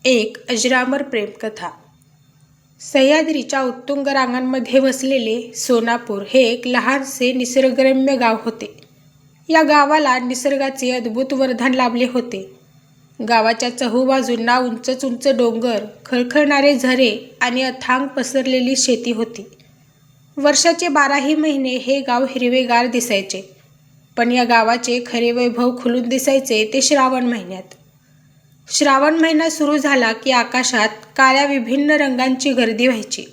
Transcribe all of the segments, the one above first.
एक अजरामर प्रेमकथा. सह्याद्रीच्या उत्तुंग रांगांमध्ये वसलेले सोनापूर हे एक लहानसे निसर्गरम्य गाव होते. या गावाला निसर्गाचे अद्भुत वरदान लाभले होते. गावाच्या चहूबाजूंना उंच उंच डोंगर, खळखळणारे झरे आणि अथांग पसरलेली शेती होती. वर्षाचे 12ही महिने हे गाव हिरवेगार दिसायचे. पण या गावाचे खरे वैभव खुलून दिसायचे ते श्रावण महिन्यात. श्रावण महिना सुरू झाला की आकाशात काळ्या विभिन्न रंगांची गर्दी व्हायची.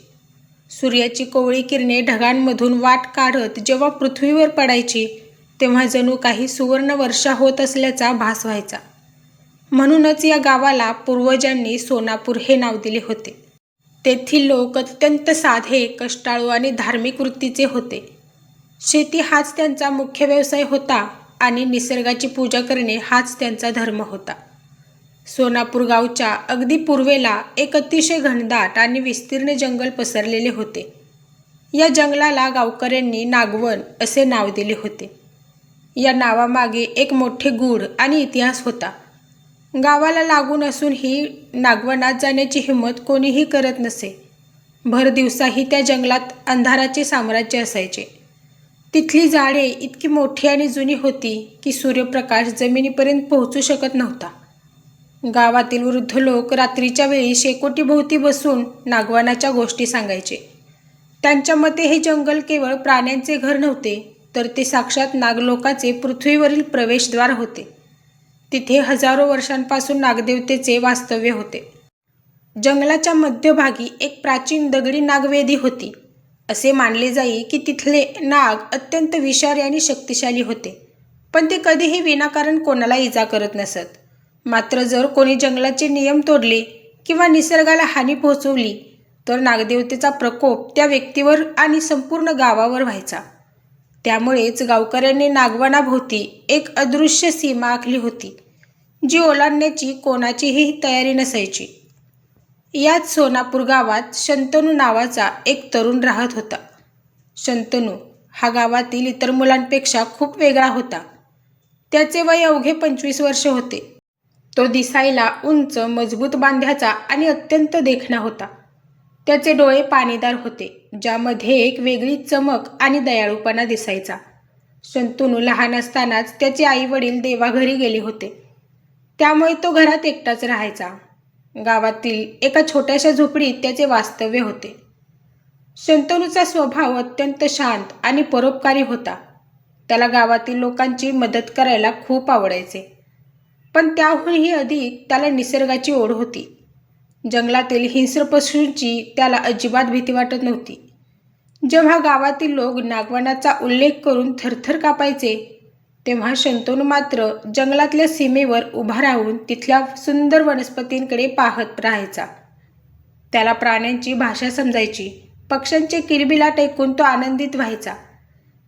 सूर्याची कोवळी किरणे ढगांमधून वाट काढत जेव्हा पृथ्वीवर पडायची तेव्हा जणू काही सुवर्ण वर्षा होत असल्याचा भास व्हायचा. म्हणूनच या गावाला पूर्वजांनी सोनापूर हे नाव दिले होते. तेथील लोक अत्यंत साधे, कष्टाळू आणि धार्मिक वृत्तीचे होते. शेती हाच त्यांचा मुख्य व्यवसाय होता आणि निसर्गाची पूजा करणे हाच त्यांचा धर्म होता. सोनापूर गावच्या अगदी पूर्वेला एक अतिशय घनदाट आणि विस्तीर्ण जंगल पसरलेले होते. या जंगलाला गावकऱ्यांनी नागवन असे नाव दिले होते. या नावामागे एक मोठे गूढ आणि इतिहास होता. गावाला लागून असूनही नागवनात जाण्याची हिंमत कोणीही करत नसे. भर दिवसाही त्या जंगलात अंधाराचे साम्राज्य असायचे. तिथली झाडे इतकी मोठी आणि जुनी होती की सूर्यप्रकाश जमिनीपर्यंत पोहोचू शकत नव्हता. गावातील वृद्ध लोक रात्रीच्या वेळी शेकोटीभोवती बसून नागवानाच्या गोष्टी सांगायचे. त्यांच्या मते हे जंगल केवळ प्राण्यांचे घर नव्हते, तर ते साक्षात नागलोकाचे पृथ्वीवरील प्रवेशद्वार होते. तिथे हजारो वर्षांपासून नागदेवतेचे वास्तव्य होते. जंगलाच्या मध्यभागी एक प्राचीन दगडी नागवेदी होती. असे मानले जाई की तिथले नाग अत्यंत विषारी आणि शक्तिशाली होते, पण ते कधीही विनाकारण कोणाला इजा करत नसत. मात्र जर कोणी जंगलाचे नियम तोडले किंवा निसर्गाला हानी पोहोचवली तर नागदेवतेचा प्रकोप त्या व्यक्तीवर आणि संपूर्ण गावावर व्हायचा. त्यामुळेच गावकऱ्यांनी नागवनाभोवती एक अदृश्य सीमा आखली होती, जी ओलांडण्याची कोणाचीही तयारी नसायची. याच सोनापूर गावात शंतनू नावाचा एक तरुण राहत होता. शंतनू हा गावातील इतर मुलांपेक्षा खूप वेगळा होता. त्याचे वय अवघे 25 वर्ष होते. तो दिसायला उंच, मजबूत बांध्याचा आणि अत्यंत देखणा होता. त्याचे डोळे पाणीदार होते, ज्यामध्ये एक वेगळी चमक आणि दयाळूपणा दिसायचा. शंतनू लहान असतानाच त्याचे आई वडील देवाघरी गेले होते, त्यामुळे तो घरात एकटाच राहायचा. गावातील एका छोट्याशा झोपडीत त्याचे वास्तव्य होते. शंतनूचा स्वभाव अत्यंत शांत आणि परोपकारी होता. त्याला गावातील लोकांची मदत करायला खूप आवडायचे. पण त्याहूनही अधिक त्याला निसर्गाची ओढ होती. जंगलातील हिंस्र पशूंची त्याला अजिबात भीती वाटत नव्हती. जेव्हा गावातील लोक नागवनाचा उल्लेख करून थरथर कापायचे तेव्हा शंतनू मात्र जंगलातल्या सीमेवर उभा राहून तिथल्या सुंदर वनस्पतींकडे पाहत राहायचा. त्याला प्राण्यांची भाषा समजायची. पक्ष्यांचे किलबिलाट ऐकून तो आनंदित व्हायचा.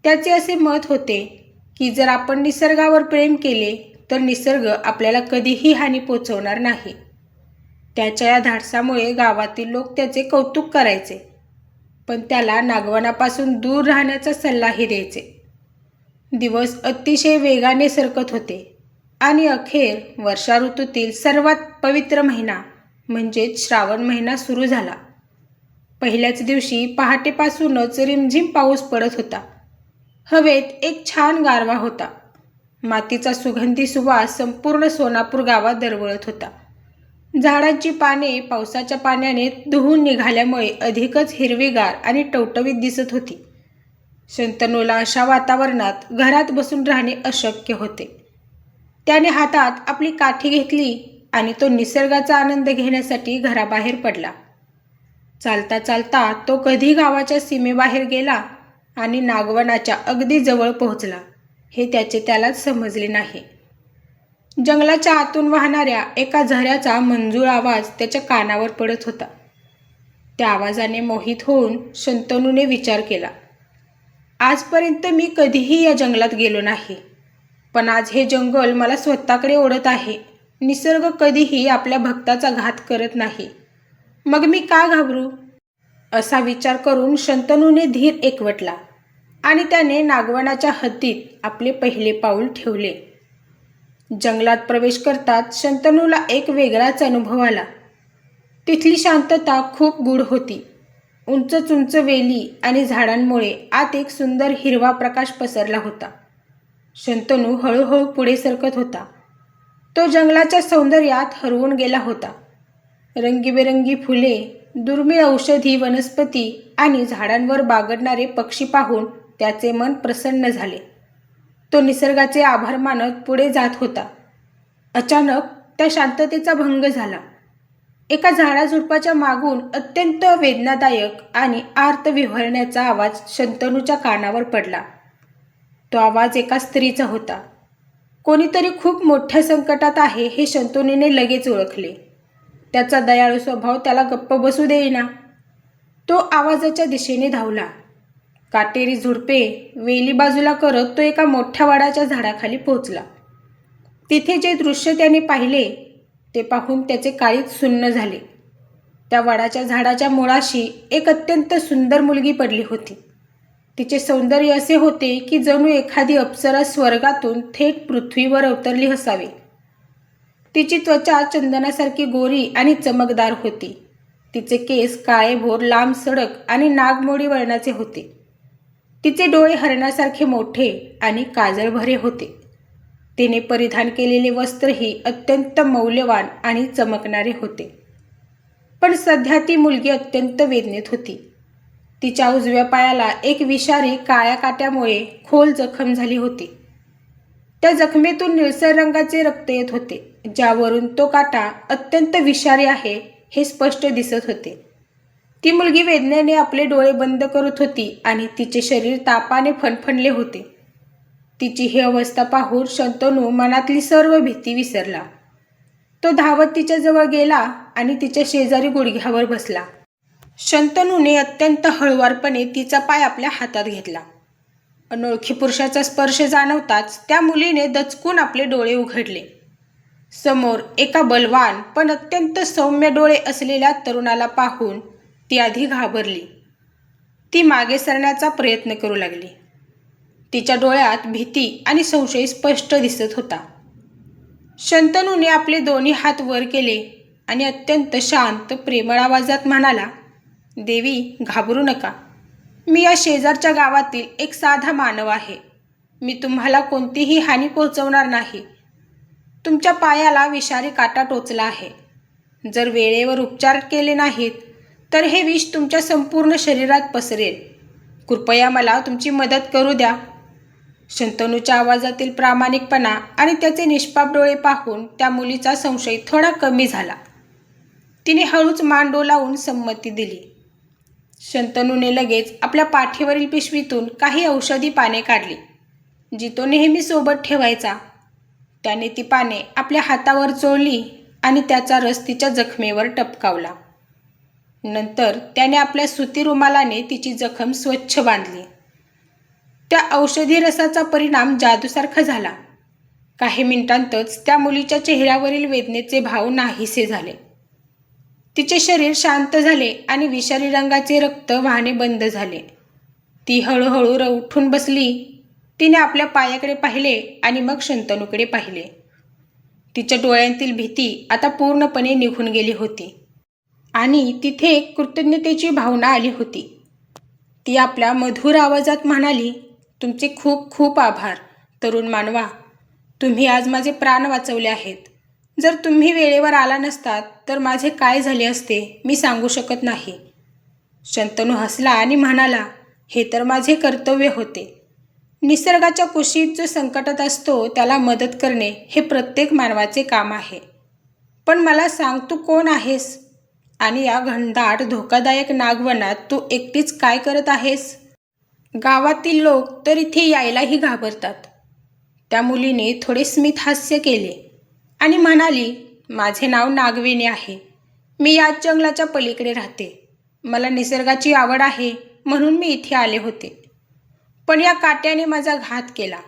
त्याचे असे मत होते की जर आपण निसर्गावर प्रेम केले तर निसर्ग आपल्याला कधीही हानी पोचवणार नाही. त्याच्या या धाडसामुळे गावातील लोक त्याचे कौतुक करायचे, पण त्याला नागवनापासून दूर राहण्याचा सल्लाही द्यायचे. दिवस अतिशय वेगाने सरकत होते आणि अखेर वर्षा ऋतूतील सर्वात पवित्र महिना म्हणजेच श्रावण महिना सुरू झाला. पहिल्याच दिवशी पहाटेपासूनच रिमझिम पाऊस पडत होता. हवेत एक छान गारवा होता. मातीचा सुगंधी सुवास संपूर्ण सोनापूर गावात दरवळत होता. झाडांची पाने पावसाच्या पाण्याने धुवून निघाल्यामुळे अधिकच हिरवीगार आणि टवटवीत दिसत होती. शंतनूला अशा वातावरणात घरात बसून राहणे अशक्य होते. त्याने हातात आपली काठी घेतली आणि तो निसर्गाचा आनंद घेण्यासाठी घराबाहेर पडला. चालता चालता तो कधी गावाच्या सीमेबाहेर गेला आणि नागवनाच्या अगदी जवळ पोहोचला हे त्यालाच समजले नाही. जंगलाच्या आतून वाहणाऱ्या एका झऱ्याचा मंजूळ आवाज त्याच्या कानावर पडत होता. त्या आवाजाने मोहित होऊन शंतनूने विचार केला, आजपर्यंत मी कधीही या जंगलात गेलो नाही, पण आज हे जंगल मला स्वतःकडे ओढत आहे. निसर्ग कधीही आपल्या भक्ताचा घात करत नाही, मग मी का घाबरू? असा विचार करून शंतनूने धीर एकवटला आणि त्याने नागवनाच्या हद्दीत आपले पहिले पाऊल ठेवले. जंगलात प्रवेश करताच शंतनूला एक वेगळाच अनुभव आला. तिथली शांतता खूप गूढ होती. उंच उंच वेली आणि झाडांमुळे आत एक सुंदर हिरवा प्रकाश पसरला होता. शंतनू हळूहळू पुढे सरकत होता. तो जंगलाच्या सौंदर्यात हरवून गेला होता. रंगीबेरंगी फुले, दुर्मिळ औषधी वनस्पती आणि झाडांवर बागडणारे पक्षी पाहून त्याचे मन प्रसन्न झाले. तो निसर्गाचे आभार मानत पुढे जात होता. अचानक त्या शांततेचा भंग झाला. एका झाडाझुडपाच्या मागून अत्यंत वेदनादायक आणि आर्त विव्हळण्याचा आवाज शंतनूच्या कानावर पडला. तो आवाज एका स्त्रीचा होता. कोणीतरी खूप मोठ्या संकटात आहे हे शंतनूने लगेच ओळखले. त्याचा दयाळू स्वभाव त्याला गप्प बसू देईना. तो आवाजाच्या दिशेने धावला. काटेरी झुडपे वेली बाजूला करत तो एका मोठ्या वडाच्या झाडाखाली पोहोचला. तिथे जे दृश्य त्याने पाहिले ते पाहून त्याचे काळीज सुन्न झाले. त्या वडाच्या झाडाच्या मुळाशी एक अत्यंत सुंदर मुलगी पडली होती. तिचे सौंदर्य असे होते की जणू एखादी अप्सरा स्वर्गातून थेट पृथ्वीवर अवतरली असावी. तिची त्वचा चंदनासारखी गोरी आणि चमकदार होती. तिचे केस काळेभोर लांब सडक आणि नागमोडी वर्णाचे होते. तिचे डोळे हरणासारखे मोठे आणि काजळभरे होते. तिने परिधान केलेले वस्त्रही अत्यंत मौल्यवान आणि चमकणारे होते. पण सध्या ती मुलगी अत्यंत वेदनेत होती. तिच्या उजव्या पायाला एक विषारी काळ्या काट्यामुळे खोल जखम झाली होती. त्या जखमेतून निळसर रंगाचे रक्त येत होते, ज्यावरून तो काटा अत्यंत विषारी आहे हे स्पष्ट दिसत होते. ती मुलगी वेदनेने आपले डोळे बंद करत होती आणि तिचे शरीर तापाने फणफणले होते. तिची ही अवस्था पाहून शंतनू मनातली सर्व भीती विसरला. तो धावत तिच्या जवळ गेला आणि तिच्या शेजारी गुडघ्यावर बसला. शंतनूने अत्यंत हळुवारपणे तिचा पाय आपल्या हातात घेतला. अनोळखी पुरुषाचा स्पर्श जाणवताच त्या मुलीने दचकून आपले डोळे उघडले. समोर एका बलवान पण अत्यंत सौम्य डोळे असलेल्या तरुणाला पाहून ती आधी घाबरली. ती मागे सरण्याचा प्रयत्न करू लागली. तिच्या डोळ्यात भीती आणि संशय स्पष्ट दिसत होता. शंतनूने आपले दोन्ही हात वर केले आणि अत्यंत शांत प्रेमळ आवाजात म्हणाला, देवी, घाबरू नका. मी या शेजारच्या गावातील एक साधा मानव आहे. मी तुम्हाला कोणतीही हानी पोहोचवणार नाही. तुमच्या पायाला विषारी काटा टोचला आहे. जर वेळेवर उपचार केले नाहीत तर हे विष तुमच्या संपूर्ण शरीरात पसरेल. कृपया मला तुमची मदत करू द्या. शंतनूच्या आवाजातील प्रामाणिकपणा आणि त्याचे निष्पाप डोळे पाहून त्या मुलीचा संशय थोडा कमी झाला. तिने हळूच मान डोलावून संमती दिली. शंतनूने लगेच आपल्या पाठीवरील पिशवीतून काही औषधी पाने काढली, जी तो नेहमी सोबत ठेवायचा. त्याने ती पाने आपल्या हातावर चोळली आणि त्याचा रस तिच्या जखमेवर टपकावला. नंतर त्याने आपल्या सुती रुमालाने तिची जखम स्वच्छ बांधली. त्या औषधी रसाचा परिणाम जादूसारखा झाला. काही मिनिटांतच त्या मुलीच्या चेहऱ्यावरील वेदनेचे भाव नाहीसे झाले. तिचे शरीर शांत झाले आणि विषारी रंगाचे रक्त वाहणे बंद झाले. ती हळूहळू उठून बसली. तिने आपल्या पायाकडे पाहिले आणि मग शंतनूकडे पाहिले. तिच्या डोळ्यांतील भीती आता पूर्णपणे निघून गेली होती आणि तिथे एक कृतज्ञतेची भावना आली होती. ती आपल्या मधुर आवाजात म्हणाली, तुमचे खूप खूप आभार तरुण मानवा. तुम्ही आज माझे प्राण वाचवले आहेत. जर तुम्ही वेळेवर आला नसतात तर माझे काय झाले असते मी सांगू शकत नाही. शंतनू हसला आणि म्हणाला, हे तर माझे कर्तव्य होते. निसर्गाच्या कुशीत जो संकटात असतो त्याला मदत करणे हे प्रत्येक मानवाचे काम आहे. पण मला सांग, तू कोण आहेस आणि या घनदाट धोकादायक नागवनात तू एकटीच काय करत आहेस? गावातील लोक तर इथे यायलाही घाबरतात. त्या मुलीने थोडे स्मित हास्य केले आणि म्हणाली, माझे नाव नागवेणी आहे. मी याच जंगलाच्या पलीकडे राहते. मला निसर्गाची आवड आहे म्हणून मी इथे आले होते. पण या काट्याने माझा घात केला.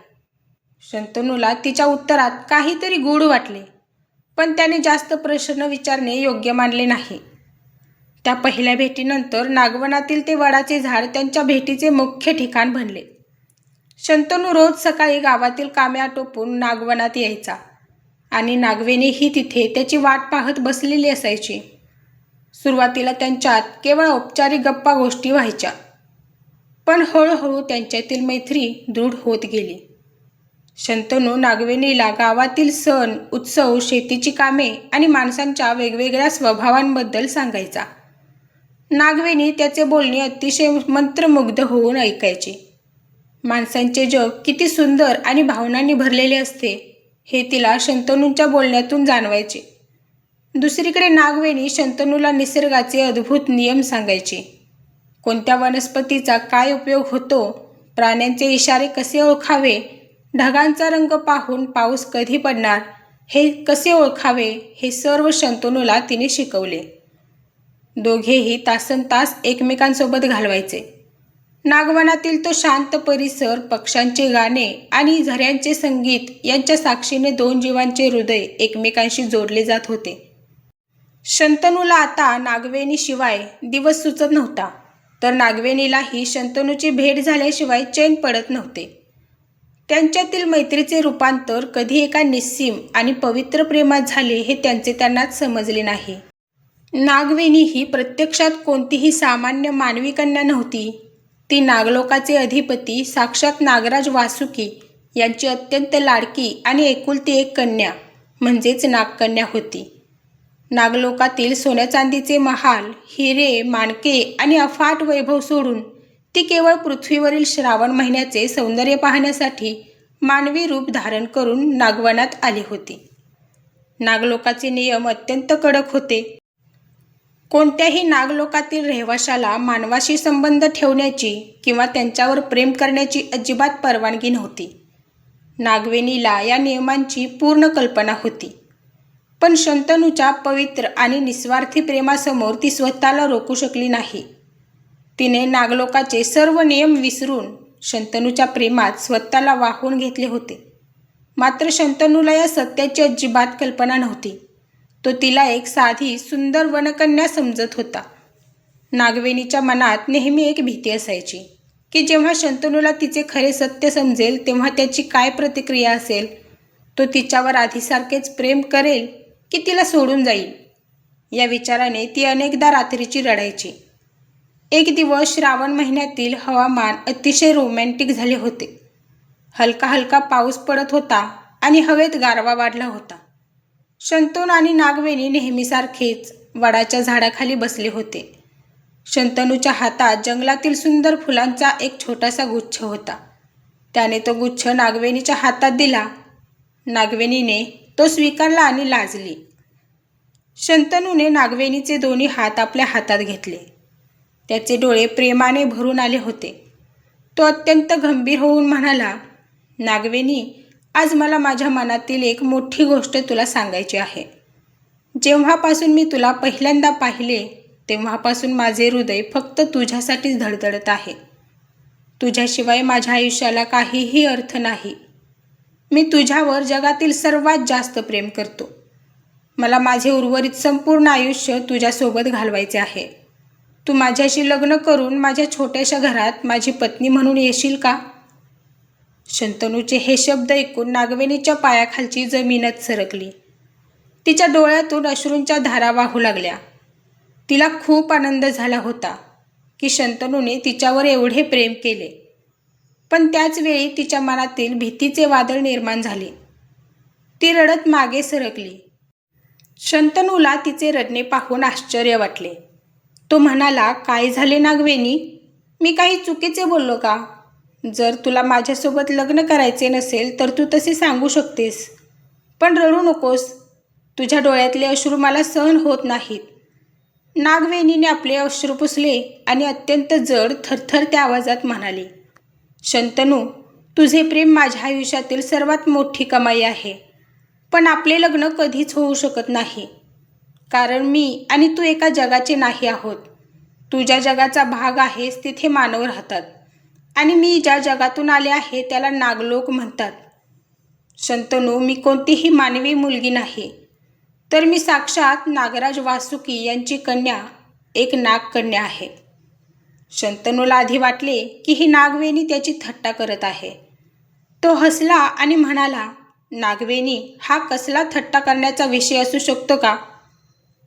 शंतनूला तिच्या उत्तरात काहीतरी गूढ वाटले, पण त्याने जास्त प्रश्न विचारणे योग्य मानले नाही. त्या पहिल्या भेटीनंतर नागवनातील ते वडाचे झाड त्यांच्या भेटीचे मुख्य ठिकाण बनले. शंतनू रोज सकाळी गावातील कामे आटोपून नागवनात यायचा आणि नागवेणीही तिथे त्याची वाट पाहत बसलेली असायची. सुरुवातीला त्यांच्यात केवळ औपचारिक गप्पा गोष्टी व्हायच्या, पण हळूहळू त्यांच्यातील मैत्री दृढ होत गेली. शंतनू नागवेणीला गावातील सण, उत्सव, शेतीची कामे आणि माणसांच्या वेगवेगळ्या स्वभावांबद्दल सांगायचा. नागवेणी त्याचे बोलणे अतिशय मंत्रमुग्ध होऊन ऐकायची. माणसांचे जग किती सुंदर आणि भावनांनी भरलेले असते हे तिला शंतनूच्या बोलण्यातून जाणवायचे. दुसरीकडे नागवेणी शंतनूला निसर्गाचे अद्भुत नियम सांगायची. कोणत्या वनस्पतीचा काय उपयोग होतो, प्राण्यांचे इशारे कसे ओळखावे, ढगांचा रंग पाहून पाऊस कधी पडणार हे कसे ओळखावे, हे सर्व शंतनूला तिने शिकवले. दोघेही तासनतास एकमेकांसोबत घालवायचे. नागवनातील तो शांत परिसर, पक्ष्यांचे गाणे आणि झऱ्यांचे संगीत यांच्या साक्षीने दोन जीवांचे हृदय एकमेकांशी जोडले जात होते. शंतनूला आता नागवेणीशिवाय दिवस सुचत नव्हता, तर नागवेणीलाही शंतनूची भेट झाल्याशिवाय चैन पडत नव्हते. त्यांच्यातील मैत्रीचे रूपांतर कधी एका निस्सीम आणि पवित्र प्रेमात झाले हे त्यांनाच समजले नाही. नागवेणी ही प्रत्यक्षात कोणतीही सामान्य मानवी कन्या नव्हती. ती नागलोकाचे अधिपती साक्षात नागराज वासुकी यांची अत्यंत लाडकी आणि एकुलती एक कन्या म्हणजेच नागकन्या होती. नागलोकातील सोन्या चांदीचे महाल, हिरे, माणके आणि अफाट वैभव सोडून ती केवळ पृथ्वीवरील श्रावण महिन्याचे सौंदर्य पाहण्यासाठी मानवी रूप धारण करून नागवनात आली होती. नागलोकाचे नियम अत्यंत कडक होते. कोणत्याही नागलोकातील रहिवाशाला मानवाशी संबंध ठेवण्याची किंवा त्यांच्यावर प्रेम करण्याची अजिबात परवानगी नव्हती. नागवेणीला या नियमांची पूर्ण कल्पना होती, पण शंतनूच्या पवित्र आणि निस्वार्थी प्रेमासमोर ती स्वतःला रोखू शकली नाही. तिने नागलोकाचे सर्व नियम विसरून शंतनूच्या प्रेमात स्वतःला वाहून घेतले होते. मात्र शंतनूला या सत्याची अजिबात कल्पना नव्हती. तो तिला एक साधी सुंदर वनकन्या समजत होता. नागवेणीच्या मनात नेहमी एक भीती असायची की जेव्हा शंतनूला तिचे खरे सत्य समजेल तेव्हा त्याची काय प्रतिक्रिया असेल. तो तिच्यावर आधीसारखेच प्रेम करेल की तिला सोडून जाईल. या विचाराने ती अनेकदा रात्रीची रडायची. एक दिवस श्रावण महिन्यातील हवामान अतिशय रोमॅन्टिक झाले होते. हलका हलका पाऊस पडत होता आणि हवेत गारवा वाढला होता. शंतनू आणि नागवेणी नेहमीसारखेच वडाच्या झाडाखाली बसले होते. शंतनूच्या हातात जंगलातील सुंदर फुलांचा एक छोटासा गुच्छ होता. त्याने तो गुच्छ नागवेणीच्या हातात दिला. नागवेणीने तो स्वीकारला आणि लाजली. शंतनूने नागवेणीचे दोन्ही हात आपल्या हातात घेतले. त्याचे डोळे प्रेमाने भरून आले होते. तो अत्यंत गंभीर होऊन म्हणाला, नागवेणी, आज मला माझ्या मनातील एक मोठी गोष्ट तुला सांगायची आहे. जेव्हापासून मी तुला पहिल्यांदा पाहिले तेव्हापासून माझे हृदय फक्त तुझ्यासाठीच धडधडत आहे. तुझ्याशिवाय माझ्या आयुष्याला काहीही अर्थ नाही. मी तुझ्यावर जगातील सर्वात जास्त प्रेम करतो. मला माझे उर्वरित संपूर्ण आयुष्य तुझ्यासोबत घालवायचे आहे. तू माझ्याशी लग्न करून माझ्या छोट्याशा घरात माझी पत्नी म्हणून येशील का? शंतनूचे हे शब्द ऐकून नागवेणीच्या पायाखालची जमीनच सरकली. तिच्या डोळ्यातून अश्रूंच्या धारा वाहू लागल्या. तिला खूप आनंद झाला होता की शंतनूने तिच्यावर एवढे प्रेम केले, पण त्याच वेळी तिच्या मनातील भीतीचे वादळ निर्माण झाले. ती रडत मागे सरकली. शंतनूला तिचे रडणे पाहून आश्चर्य वाटले. तो म्हणाला, काय झाले नागवेणी? मी काही चुकीचे बोललो का? जर तुला माझ्यासोबत लग्न करायचे नसेल तर तू तसे सांगू शकतेस, पण रडू नकोस. तुझ्या डोळ्यातले अश्रू मला सहन होत नाहीत. नागवेणीने आपले अश्रू पुसले आणि अत्यंत जड थरथरत्या आवाजात म्हणाली, शंतनू, तुझे प्रेम माझ्या आयुष्यातील सर्वात मोठी कमाई आहे, पण आपले लग्न कधीच होऊ शकत नाही. कारण मी आणि तू एका जगाचे नाही आहोत. तू ज्या जगाचा भाग आहेस तिथे मानव राहतात आणि मी ज्या जगातून आले आहे त्याला नागलोक म्हणतात. शंतनू, मी कोणतीही मानवी मुलगी नाही, तर मी साक्षात नागराज वासुकी यांची कन्या, एक नागकन्या आहे. शंतनूला आधी वाटले की ही नागवेणी त्याची थट्टा करत आहे. तो हसला आणि म्हणाला, नागवेणी, हा कसला थट्टा करण्याचा विषय असू शकतो का?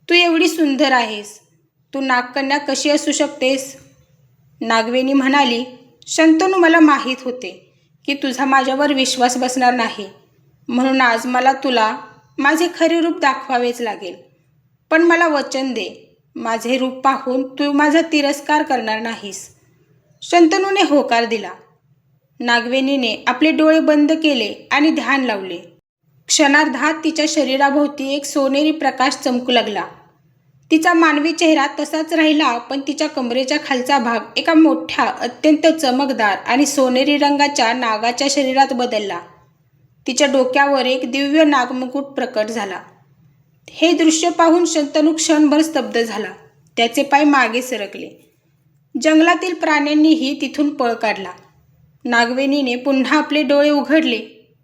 तू एवढी सुंदर आहेस, तू नागकन्या कशी असू शकतेस? नागवेणी म्हणाली, शंतनू, मला माहीत होते की तुझा माझ्यावर विश्वास बसणार नाही, म्हणून आज मला तुला माझे खरे रूप दाखवावेच लागेल. पण मला वचन दे, माझे रूप पाहून तू माझा तिरस्कार करणार नाहीस. शंतनूने होकार दिला. नागवेणीने आपले डोळे बंद केले आणि ध्यान लावले. क्षणार्धात तिच्या शरीराभोवती एक सोनेरी प्रकाश चमकू लागला. तिचा मानवी चेहरा तसाच राहिला, पण तिच्या कमरेच्या खालचा भाग एका मोठ्या, अत्यंत चमकदार आणि सोनेरी रंगाच्या नागाच्या शरीरात बदलला. तिच्या डोक्यावर एक दिव्य नागमुकुट प्रकट झाला. हे दृश्य पाहून शंतनू क्षणभर स्तब्ध झाला. त्याचे पाय मागे सरकले. जंगलातील प्राण्यांनीही तिथून पळ काढला. नागवेणीने पुन्हा आपले डोळे उघडले.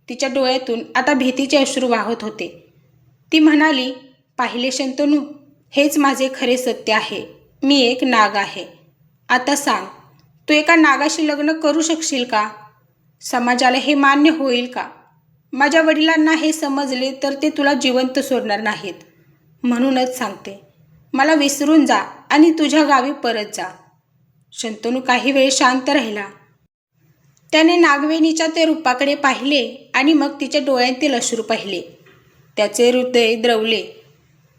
तिच्या डोळ्यातून आता भीतीचे अश्रू वाहत होते. ती म्हणाली, पाहिले शंतनू, हेच माझे खरे सत्य आहे. मी एक नाग आहे. आता सांग, तू एका नागाशी लग्न करू शकशील का? समाजाला हे मान्य होईल का? माझ्या वडिलांना हे समजले तर ते तुला जिवंत सोडणार नाहीत. म्हणूनच सांगते, मला विसरून जा आणि तुझ्या गावी परत जा. शंतनू काही वेळ शांत राहिला. त्याने नागवेणीच्या ते रूपाकडे पाहिले आणि मग तिच्या डोळ्यांतील अश्रू पाहिले. त्याचे हृदय द्रवले.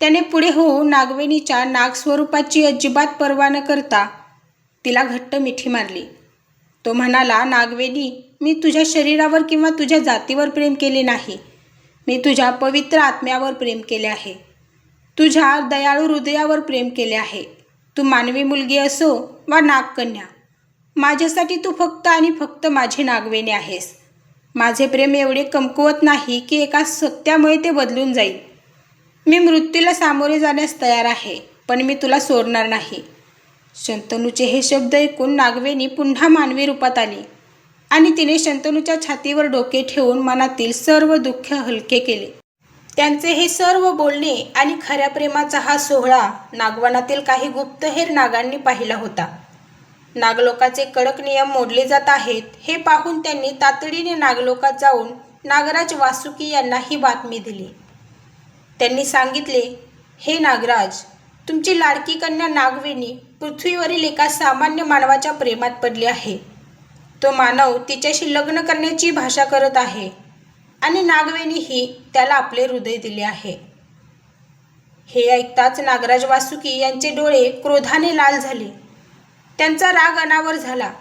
त्याने पुढे होऊन नागवेणीच्या नागस्वरूपाची अजिबात पर्वा न करता तिला घट्ट मिठी मारली. तो म्हणाला, नागवेणी, मी तुझ्या शरीरावर किंवा तुझ्या जातीवर प्रेम केले नाही. मी तुझ्या पवित्र आत्म्यावर प्रेम केले आहे. तुझ्या दयाळू हृदयावर प्रेम केले आहे. तू मानवी मुलगी असो वा नागकन्या, माझ्यासाठी तू फक्त आणि फक्त माझी नागवेणी आहेस. माझे प्रेम एवढे कमकुवत नाही की एका सत्यामुळे ते बदलून जाईल. मी मृत्यूला सामोरे जाण्यास तयार आहे, पण मी तुला सोडणार नाही. शंतनूचे हे शब्द ऐकून नागवेणी पुन्हा मानवी रूपात आली आणि तिने शंतनूच्या छातीवर डोके ठेवून मनातील सर्व दुःख हलके केले. त्यांचे हे सर्व बोलणे आणि खऱ्या प्रेमाचा हा सोहळा नागवनातील काही गुप्तहेर नागांनी पाहिला होता. नागलोकाचे कडक नियम मोडले जात आहेत हे पाहून त्यांनी तातडीने नागलोकात जाऊन नागराज वासुकी यांना ही बातमी दिली. त्यांनी सांगितले, हे नागराज, तुमची लाडकी कन्या नागवेणी पृथ्वीवरील एका सामान्य मानवाच्या प्रेमात पडली आहे. तो मानव तिच्याशी लग्न करण्याची भाषा करत आहे आणि नागवेणीही त्याला आपले हृदय दिले आहे. हे ऐकताच नागराज वासुकी यांचे डोळे क्रोधाने लाल झाले. त्यांचा राग अनावर झाला.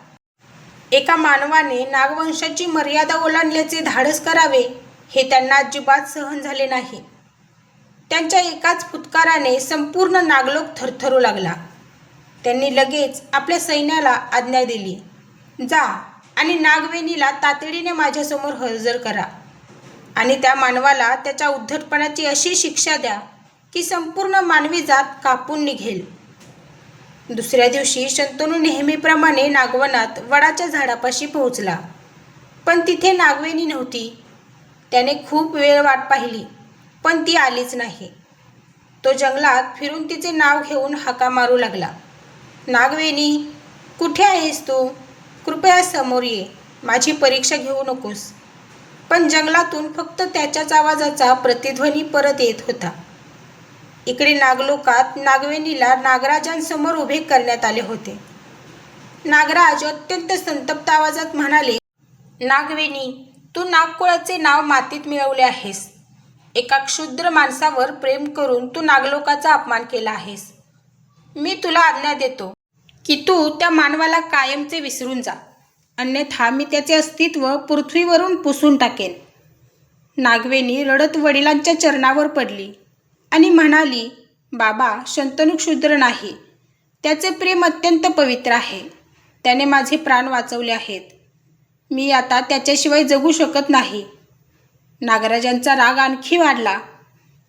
एका मानवाने नागवंशाची मर्यादा ओलांडल्याचे धाडस करावे हे त्यांना अजिबात सहन झाले नाही. त्यांच्या एकाच फुत्काराने संपूर्ण नागलोक थरथरू लागला. त्यांनी लगेच आपल्या सैन्याला आज्ञा दिली, जा आणि नागवेणीला तातडीने माझ्यासमोर हजर करा आणि त्या मानवाला त्याच्या उद्धटपणाची अशी शिक्षा द्या की संपूर्ण मानवी जात कापून निघेल. दुसऱ्या दिवशी शंतनू नेहमीप्रमाणे नागवनात वडाच्या झाडापाशी पोहोचला, पण तिथे नागवेणी नव्हती. त्याने खूप वेळ वाट पाहिली, पण ती आलीच नाही. तो जंगलात फिरून तिचे नाव घेऊन हाका मारू लागला, नागवेणी, कुठे आहेस तू? कृपया समोर ये, माझी परीक्षा घेऊ नकोस. पण जंगलातून फक्त त्याच्याच आवाजाचा प्रतिध्वनी परत येत होता. इकडे नागलोकात नागवेणीला नागराजांसमोर उभे करण्यात आले होते. नागराज अत्यंत संतप्त आवाजात म्हणाले, नागवेणी, तू नागकुळाचे नाव मातीत मिळवले आहेस. एका क्षुद्र माणसावर प्रेम करून तू नागलोकाचा अपमान केला आहेस. मी तुला आज्ञा देतो की तू त्या मानवाला कायमचे विसरून जा, अन्यथा मी त्याचे अस्तित्व पृथ्वीवरून पुसून टाकेन. नागवेणी रडत वडिलांच्या चरणावर पडली आणि म्हणाली, बाबा, शंतनू क्षुद्र नाही. त्याचे प्रेम अत्यंत पवित्र आहे. त्याने माझे प्राण वाचवले आहेत. मी आता त्याच्याशिवाय जगू शकत नाही. नागराजांचा राग आणखी वाढला.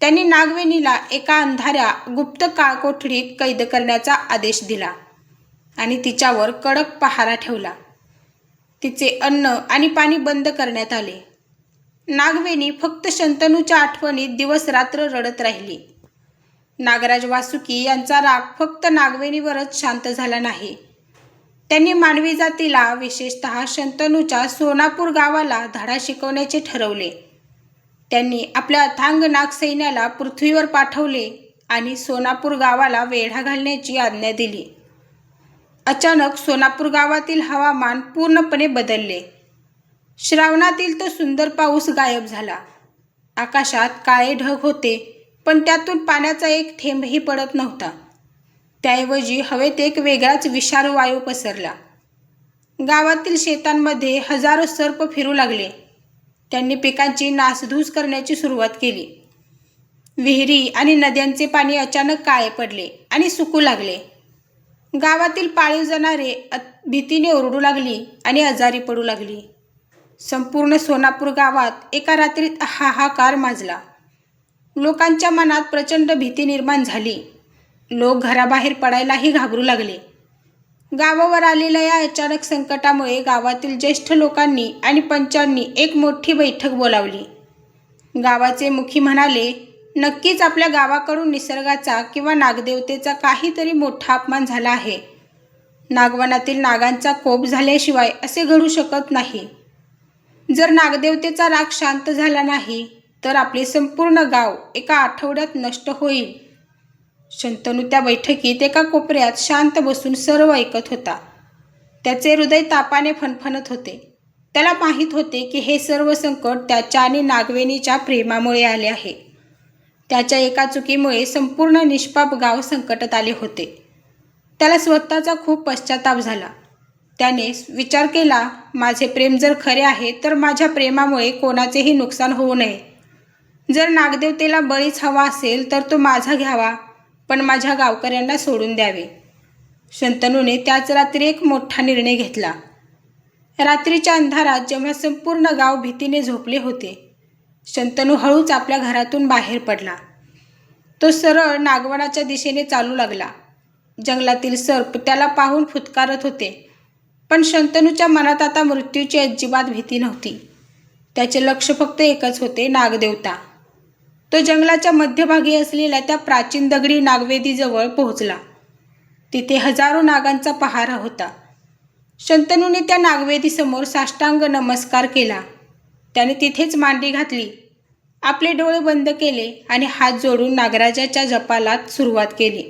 त्यांनी नागवेणीला एका अंधाऱ्या गुप्त काळकोठडीत कैद करण्याचा आदेश दिला आणि तिच्यावर कडक पहारा ठेवला. तिचे अन्न आणि पाणी बंद करण्यात आले. नागवेणी फक्त शंतनूच्या आठवणीत दिवस रात्र रडत राहिली. नागराज वासुकी यांचा राग फक्त नागवेणीवरच शांत झाला नाही. त्यांनी मानवी जातीला, विशेषतः शंतनूच्या सोनापूर गावाला धडा शिकवण्याचे ठरवले. त्यांनी आपल्या अथांग नाग सैन्याला पृथ्वीवर पाठवले आणि सोनापूर गावाला वेढा घालण्याची आज्ञा दिली. अचानक सोनापूर गावातील हवामान पूर्णपणे बदलले. श्रावणातील तो सुंदर पाऊस गायब झाला. आकाशात काळे ढग होते, पण त्यातून पाण्याचा एक थेंबही पडत नव्हता. त्याऐवजी हवेत एक वेगळाच विषारू वायू पसरला. गावातील शेतांमध्ये हजारो सर्प फिरू लागले. त्यांनी पिकांची नासधूस करण्याची सुरुवात केली. विहिरी आणि नद्यांचे पाणी अचानक काळे पडले आणि सुकू लागले. गावातील पाळीव जनावरे भीतीने ओरडू लागली आणि आजारी पडू लागली. संपूर्ण सोनापूर गावात एका रात्रीत हाहाकार माजला. लोकांच्या मनात प्रचंड भीती निर्माण झाली. लोक घराबाहेर पडायलाही घाबरू लागले. गावावर आलेल्या या अचानक संकटामुळे गावातील ज्येष्ठ लोकांनी आणि पंचांनी एक मोठी बैठक बोलावली. गावाचे मुखी म्हणाले, नक्कीच आपल्या गावाकडून निसर्गाचा किंवा नागदेवतेचा काहीतरी मोठा अपमान झाला आहे. नागवनातील नागांचा कोप झाल्याशिवाय असे घडू शकत नाही. जर नागदेवतेचा राग शांत झाला नाही तर आपले संपूर्ण गाव एका आठवड्यात नष्ट होईल. शंतनू त्या बैठकीत एका कोपऱ्यात शांत बसून सर्व ऐकत होता. त्याचे हृदय तापाने फणफणत होते. त्याला माहीत होते की हे सर्व संकट त्याच्या आणि नागवेणीच्या प्रेमामुळे आले आहे. त्याच्या एका चुकीमुळे संपूर्ण निष्पाप गाव संकटात आले होते. त्याला स्वतःचा खूप पश्चाताप झाला. त्याने विचार केला, माझे प्रेम जर खरे आहे तर माझ्या प्रेमामुळे कोणाचेही नुकसान होऊ नये. जर नागदेवतेला बळीच हवा असेल तर तो माझा घ्यावा, पण माझ्या गावकऱ्यांना सोडून द्यावे. शंतनूने त्याच रात्री एक मोठा निर्णय घेतला. रात्रीच्या अंधारात जेव्हा संपूर्ण गाव भीतीने झोपले होते, शंतनू हळूच आपल्या घरातून बाहेर पडला. तो सरळ नागवनाच्या दिशेने चालू लागला. जंगलातील सर्प त्याला पाहून फुत्कारत होते, पण शंतनूच्या मनात आता मृत्यूची अजिबात भीती नव्हती. त्याचे लक्ष फक्त एकच होते, नागदेवता. तो जंगलाच्या मध्यभागी असलेल्या त्या प्राचीन दगडी नागवेदीजवळ पोहोचला. तिथे हजारो नागांचा पहारा होता. शंतनूने त्या नागवेदीसमोर साष्टांग नमस्कार केला. त्याने तिथेच मांडी घातली, आपले डोळे बंद केले आणि हात जोडून नागराजाच्या जपाला सुरुवात केली.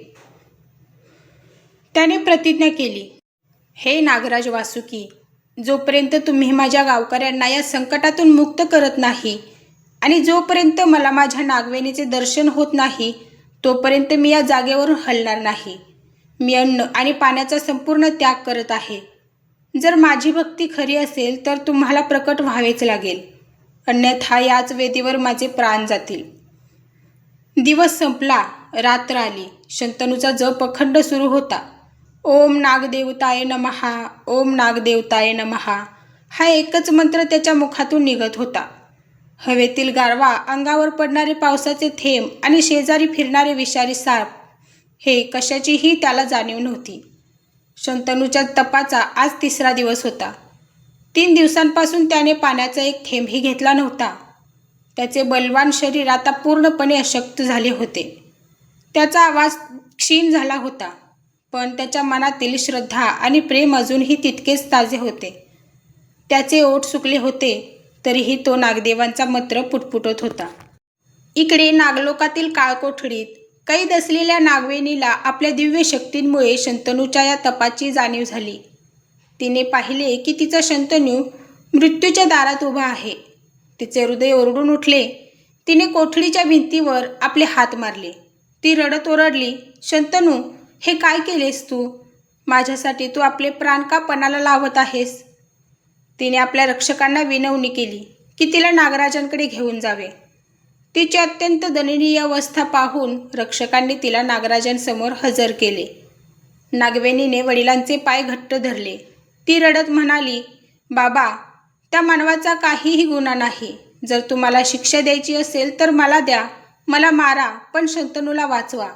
त्याने प्रतिज्ञा केली, हे नागराज वासुकी, जोपर्यंत तुम्ही माझ्या गावकऱ्यांना या संकटातून मुक्त करत नाही आणि जोपर्यंत मला माझ्या नागवेणीचे दर्शन होत नाही, तोपर्यंत मी या जागेवरून हलणार नाही. मी अन्न आणि पाण्याचा संपूर्ण त्याग करत आहे. जर माझी भक्ती खरी असेल तर तुम्हाला प्रकट व्हावेच लागेल, अन्यथा याच वेदीवर माझे प्राण जातील. दिवस संपला, रात्र आली. शंतनूचा जप अखंड सुरू होता. ओम नागदेवताय नमहा, ओम नागदेवताय नमहा, हा एकच मंत्र त्याच्या मुखातून निघत होता. हवेतील गारवा, अंगावर पडणारे पावसाचे थेंब आणि शेजारी फिरणारे विषारी साप, हे कशाचीही त्याला जाणीव नव्हती. शंतनूच्या तपाचा आज 3रा दिवस होता. 3 दिवसांपासून त्याने पाण्याचा एक थेंबही घेतला नव्हता. त्याचे बलवान शरीर आता पूर्णपणे अशक्त झाले होते. त्याचा आवाज क्षीण झाला होता, पण त्याच्या मनातील श्रद्धा आणि प्रेम अजूनही तितकेच ताजे होते. त्याचे ओठ सुकले होते, तरीही तो नागदेवांचा मंत्र पुटपुटत होता. इकडे नागलोकातील काळकोठडीत कैद असलेल्या नागवेणीला आपल्या दिव्य शक्तींमुळे शंतनूच्या या तपाची जाणीव झाली. तिने पाहिले की तिचा शंतनू मृत्यूच्या दारात उभा आहे. तिचे हृदय ओरडून उठले. तिने कोठडीच्या भिंतीवर आपले हात मारले. ती रडत ओरडली, शंतनू, हे काय केलेस तू? माझ्यासाठी तू आपले प्राण का पणाला लावत आहेस? तिने आपल्या रक्षकांना विनवणी केली की तिला नागराजांकडे घेऊन जावे. तिची अत्यंत दयनीय अवस्था पाहून रक्षकांनी तिला नागराजांसमोर हजर केले. नागवेणीने वडिलांचे पाय घट्ट धरले. ती रडत म्हणाली, बाबा, त्या मानवाचा काहीही गुन्हा नाही. जर तुम्हाला शिक्षा द्यायची असेल तर मला द्या, मला मारा, पण शंतनूला वाचवा.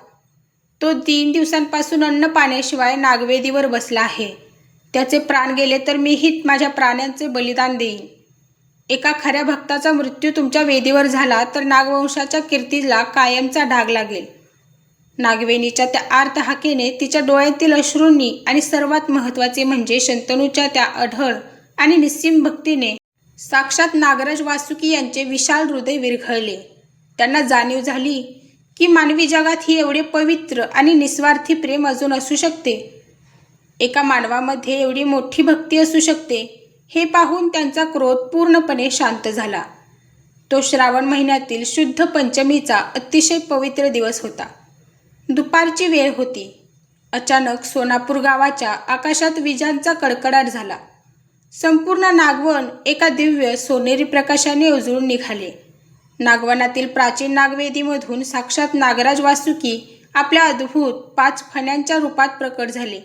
तो 3 दिवसांपासून अन्न पाण्याशिवाय नागवेदीवर बसला आहे. त्याचे प्राण गेले तर मीही माझ्या प्राण्यांचे बलिदान देईन. एका खऱ्या भक्ताचा मृत्यू तुमच्या वेदीवर झाला तर नागवंशाच्या कीर्तीला कायमचा डाग लागेल. नागवेणीच्या त्या आर्त हाकेने, तिच्या डोळ्यातील अश्रूंनी आणि सर्वात महत्त्वाचे म्हणजे शंतनूच्या त्या अढळ आणि निस्सीम भक्तीने साक्षात नागराज वासुकी यांचे विशाल हृदय विरघळले. त्यांना जाणीव झाली की मानवी जगात ही एवढे पवित्र आणि निस्वार्थी प्रेम अजून असू शकते? एका मानवामध्ये एवढी मोठी भक्ती असू शकते, हे पाहून त्यांचा क्रोध पूर्णपणे शांत झाला. तो श्रावण महिन्यातील शुद्ध पंचमीचा अतिशय पवित्र दिवस होता. दुपारची वेळ होती. अचानक सोनापूर गावाच्या आकाशात विजांचा कडकडाट झाला. संपूर्ण नागवन एका दिव्य सोनेरी प्रकाशाने उजळून निघाले. नागवनातील प्राचीन नागवेदीमधून साक्षात नागराज वासुकी आपल्या अद्भुत 5 फण्यांच्या रूपात प्रकट झाले.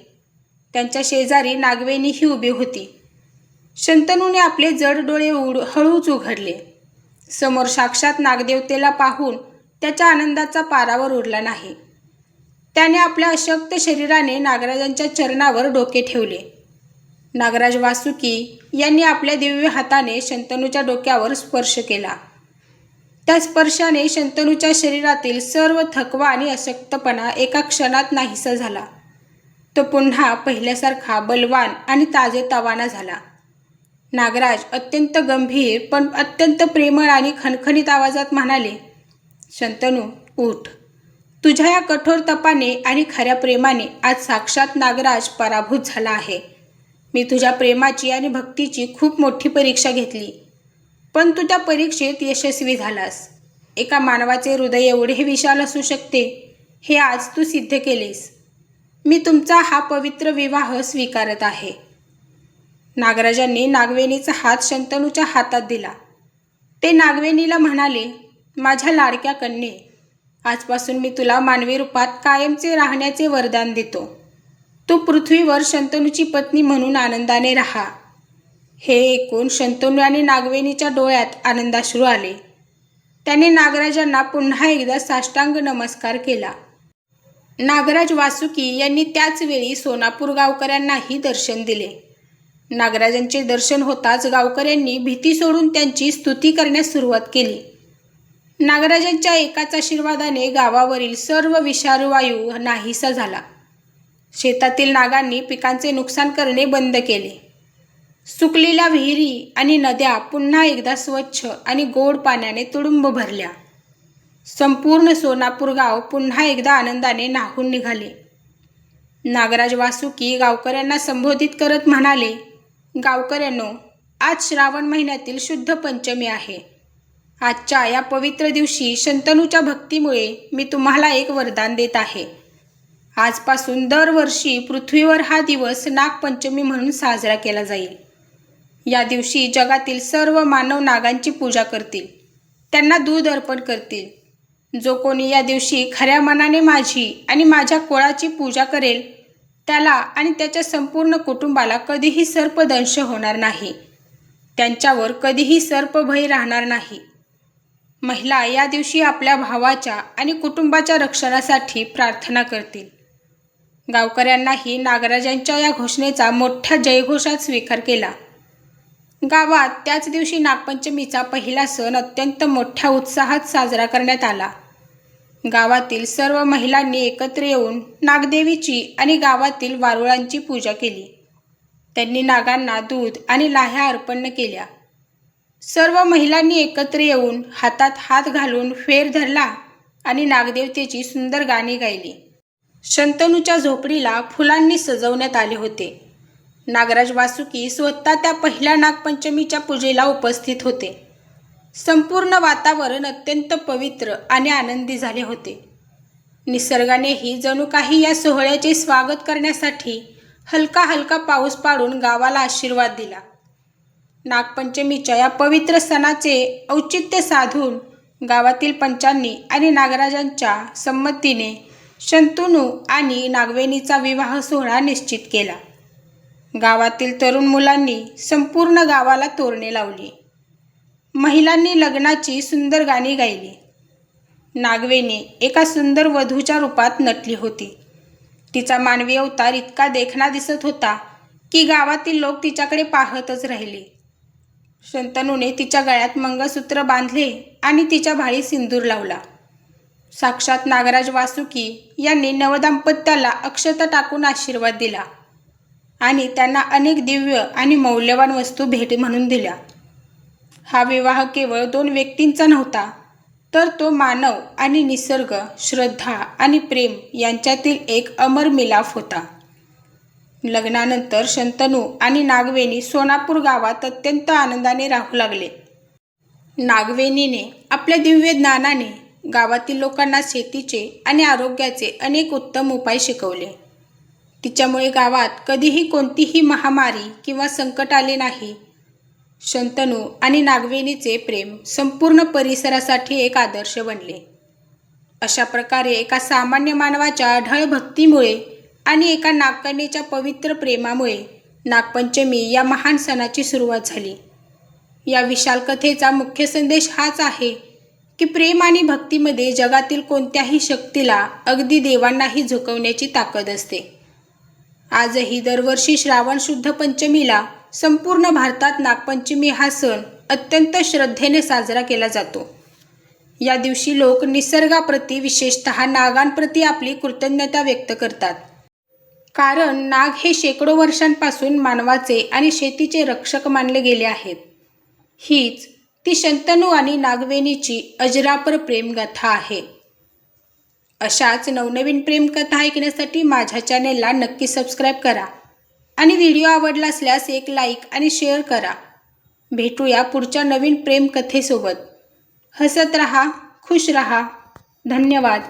त्यांच्या शेजारी नागवेणी ही उभी होती. शंतनूने आपले जड डोळे हळूच उघडले. समोर साक्षात नागदेवतेला पाहून त्याच्या आनंदाचा पारावर उरला नाही. त्याने आपल्या अशक्त शरीराने नागराजांच्या चरणावर डोके ठेवले. नागराज वासुकी यांनी आपल्या दिव्य हाताने शंतनूच्या डोक्यावर स्पर्श केला. त्या स्पर्शाने शंतनूच्या शरीरातील सर्व थकवा आणि अशक्तपणा एका क्षणात नाहीसा झाला. तो पुन्हा पहिल्यासारखा बलवान आणि ताजेतवाना झाला. नागराज अत्यंत गंभीर पण अत्यंत प्रेमळ आणि खणखणीत आवाजात म्हणाले, शंतनू, उठ. तुझ्या या कठोर तपाने आणि खऱ्या प्रेमाने आज साक्षात नागराज पराभूत झाला आहे. मी तुझ्या प्रेमाची आणि भक्तीची खूप मोठी परीक्षा घेतली, पण तू त्या परीक्षेत यशस्वी झालास. एका मानवाचे हृदय एवढे विशाल असू शकते, हे आज तू सिद्ध केलेस. मी तुमचा हा पवित्र विवाह स्वीकारत आहे. नागराजांनी नागवेणीचा हात शंतनूच्या हातात दिला. ते नागवेणीला म्हणाले, माझ्या लाडक्या कन्ये, आजपासून मी तुला मानवी रूपात कायमचे राहण्याचे वरदान देतो. तू पृथ्वीवर शंतनूची पत्नी म्हणून आनंदाने राहा. हे ऐकून शंतनू आणि नागवेणीच्या डोळ्यात आनंदाश्रू आले. त्याने नागराजांना पुन्हा एकदा साष्टांग नमस्कार केला. नागराज वासुकी यांनी त्याच वेळी सोनापूर गावकऱ्यांनाही दर्शन दिले. नागराजांचे दर्शन होताच गावकऱ्यांनी भीती सोडून त्यांची स्तुती करण्यास सुरुवात केली. नागराजांच्या एकाच आशीर्वादाने गावावरील सर्व विषारू वायू नाहीसा झाला. शेतातील नागांनी पिकांचे नुकसान करणे बंद केले. सुकलेल्या विहिरी आणि नद्या पुन्हा एकदा स्वच्छ आणि गोड पाण्याने तुडुंब भरल्या. संपूर्ण सोनापूर गाव पुन्हा एकदा आनंदाने न्हाऊन निघाले. नागराज वासुकी गावकऱ्यांना संबोधित करत म्हणाले, गावकऱ्यांनो, आज श्रावण महिन्यातील शुद्ध पंचमी आहे. आजच्या या पवित्र दिवशी शंतनूच्या भक्तीमुळे मी तुम्हाला एक वरदान देत आहे. आजपासून दरवर्षी पृथ्वीवर हा दिवस नागपंचमी म्हणून साजरा केला जाईल. या दिवशी जगातील सर्व मानव नागांची पूजा करतील, त्यांना दूध अर्पण करतील. जो कोणी या दिवशी खऱ्या मनाने माझी आणि माझ्या कुळाची पूजा करेल, त्याला आणि त्याच्या संपूर्ण कुटुंबाला कधीही सर्पदंश होणार नाही. त्यांच्यावर कधीही सर्पभय राहणार नाही. महिला या दिवशी आपल्या भावाच्या आणि कुटुंबाच्या रक्षणासाठी प्रार्थना करतील. गावकऱ्यांनाही नागराजांच्या या घोषणेचा मोठ्या जयघोषात स्वीकार केला. गावात त्याच दिवशी नागपंचमीचा पहिला सण अत्यंत मोठ्या उत्साहात साजरा करण्यात आला. गावातील सर्व महिलांनी एकत्र येऊन नागदेवीची आणि गावातील वारुळांची पूजा केली. त्यांनी नागांना दूध आणि लाह्या अर्पण केल्या. सर्व महिलांनी एकत्र येऊन हातात हात घालून फेर धरला आणि नागदेवतेची सुंदर गाणी गायली. शंतनूच्या झोपडीला फुलांनी सजवण्यात आले होते. नागराज वासुकी स्वतः त्या पहिल्या नागपंचमीच्या पूजेला उपस्थित होते. संपूर्ण वातावरण अत्यंत पवित्र आणि आनंदी झाले होते. निसर्गानेही जणू काही या सोहळ्याचे स्वागत करण्यासाठी हलका हलका पाऊस पाडून गावाला आशीर्वाद दिला. नागपंचमीच्या या पवित्र सणाचे औचित्य साधून गावातील पंचांनी आणि नागराजांच्या संमतीने शंतनू आणि नागवेणीचा विवाह सोहळा निश्चित केला. गावातील तरुण मुलांनी संपूर्ण गावाला तोरणे लावली. महिलांनी लग्नाची सुंदर गाणी गायली. नागवेणी एका सुंदर वधूच्या रूपात नटली होती. तिचा मानवी अवतार इतका देखणा दिसत होता की गावातील लोक तिच्याकडे पाहतच राहिले. शंतनूने तिच्या गळ्यात मंगळसूत्र बांधले आणि तिच्या भाळी सिंदूर लावला. साक्षात नागराज वासुकी यांनी नवदाम्पत्याला अक्षता टाकून आशीर्वाद दिला आणि त्यांना अनेक दिव्य आणि मौल्यवान वस्तू भेट म्हणून दिल्या. हा विवाह केवळ 2 व्यक्तींचा नव्हता, तर तो मानव आणि निसर्ग, श्रद्धा आणि प्रेम यांच्यातील एक अमर मिलाफ होता. लग्नानंतर शंतनू आणि नागवेणी सोनापूर गावात अत्यंत आनंदाने राहू लागले. नागवेणीने आपल्या दिव्य ज्ञानाने गावातील लोकांना शेतीचे आणि आरोग्याचे अनेक उत्तम उपाय शिकवले. तिच्यामुळे गावात कधीही कोणतीही महामारी किंवा संकट आले नाही. शंतनू आणि नागवेणीचे प्रेम संपूर्ण परिसरासाठी एक आदर्श बनले. अशा प्रकारे एका सामान्य मानवाच्या अढळ भक्तीमुळे आणि एका नागकन्येच्या पवित्र प्रेमामुळे नागपंचमी या महान सणाची सुरुवात झाली. या विशाल कथेचा मुख्य संदेश हाच आहे की प्रेम आणि भक्तीमध्ये जगातील कोणत्याही शक्तीला, अगदी देवांनाही झुकवण्याची ताकद असते. आजही दरवर्षी श्रावण शुद्ध पंचमीला संपूर्ण भारतात नागपंचमी हा सण अत्यंत श्रद्धेने साजरा केला जातो. या दिवशी लोक निसर्गाप्रती, विशेषतः नागांप्रती आपली कृतज्ञता व्यक्त करतात. कारण नाग हे शेकडो वर्षांपासून मानवाचे आणि शेतीचे रक्षक मानले गेले आहेत. हीच ती शंतनू आणि नागवेणीची अजरापर प्रेमगाथा आहे. अशाच नवनवीन प्रेमकथा ऐकण्यासाठी माझ्या चॅनेलला नक्की सबस्क्राईब करा आणि व्हिडिओ आवडला असल्यास एक लाईक आणि शेअर करा. भेटूया पुढच्या नवीन प्रेमकथेसोबत. हसत रहा, खुश रहा. धन्यवाद.